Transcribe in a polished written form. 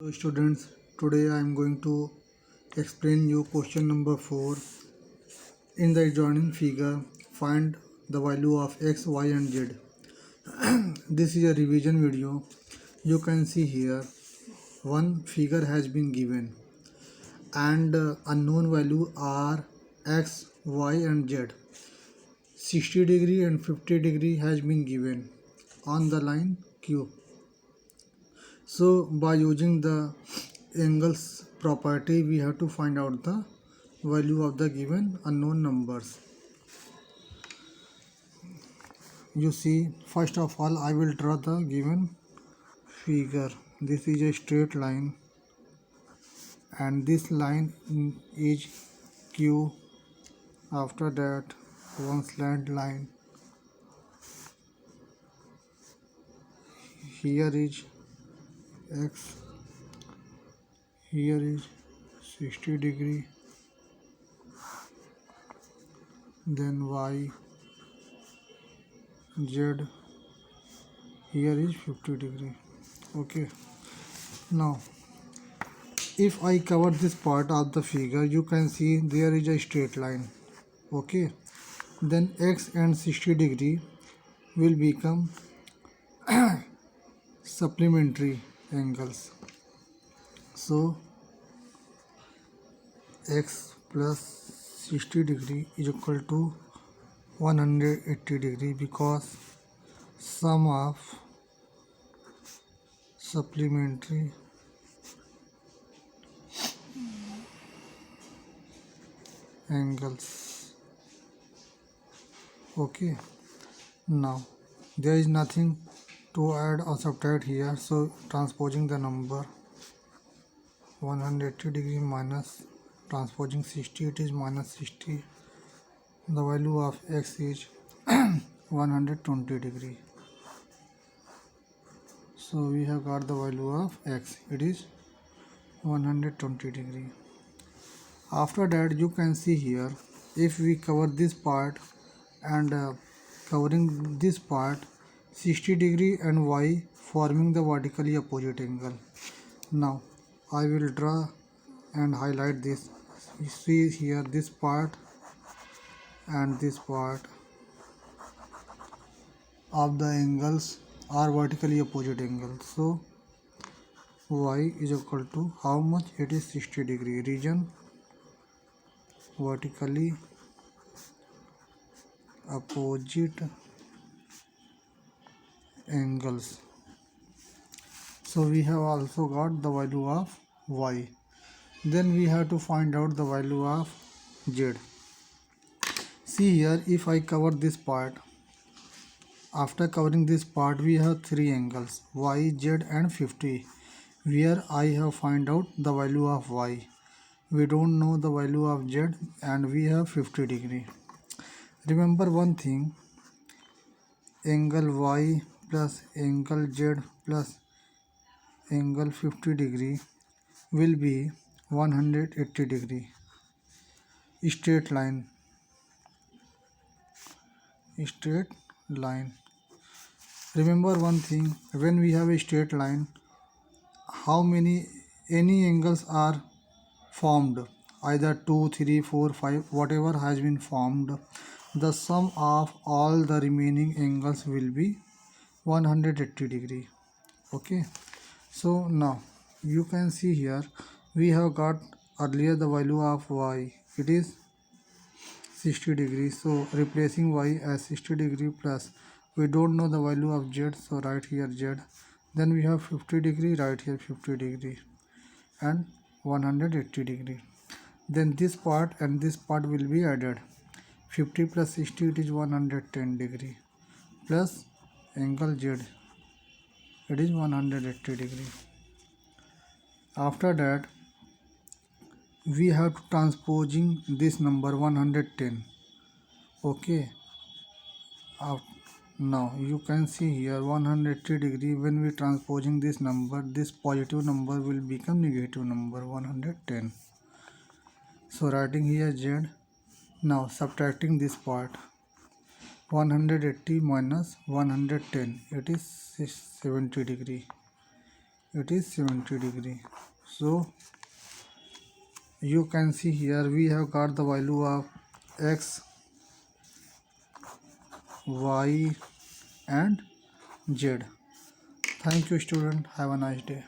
Hello students, today I am going to explain you question number 4. In the adjoining figure, find the value of x, y and z. This is a revision video. You can see here one figure has been given and unknown value are x, y and z. 60 degree and 50 degree has been given on the line Q. So by using the angles property we have to find out the value of the given unknown numbers. You see, first of all I will draw the given figure. This is a straight line and this line is Q. After that one slant line. Here is X. Here is 60 degree. Then Y. Z. Here is 50 degree. Okay. Now if I cover this part of the figure, you can see there is a straight line. Okay, then x and 60 degree will become supplementary angles. So x plus 60 degree is equal to 180 degree because sum of supplementary angles. Okay, now there is nothing to add or subtract here, so transposing the number 180 degree minus transposing 60, it is minus 60. The value of x is 120 degree. So we have got the value of x, it is 120 degree. After that you can see here, if we cover this part and covering this part, 60 degree and y forming the vertically opposite angle. Now I will draw and highlight this. You see here this part and this part of the angles are vertically opposite angles. So y is equal to how much? It is 60 degree. Region vertically opposite angles. So we have also got the value of y. Then we have to find out the value of z. See here, if I cover this part, after covering this part we have three angles y, z and 50, where I have find out the value of y. We don't know the value of z and we have 50 degree. Remember one thing, angle y plus angle z plus angle 50 degree will be 180 degree. Straight line. Remember one thing, when we have a straight line, how many any angles are formed, either 2, 3, 4, 5, whatever has been formed, the sum of all the remaining angles will be 180 degree. Okay, so now you can see here we have got earlier the value of y, it is 60 degree. So replacing y as 60 degree plus, we don't know the value of z, so write here z. Then we have 50 degree, write here 50 degree and 180 degree. Then this part and this part will be added. 50 plus 60, it is 110 degree plus angle z, it is 180 degree. After that we have to transposing this number 110. Okay, now you can see here 180 degree, when we transposing this number, this positive number will become negative number 110. So writing here z. Now subtracting this part, 180 minus 110, it is 70 degree. it is 70 degree. So you can see here we have got the value of x, y and z. Thank you student, have a nice day.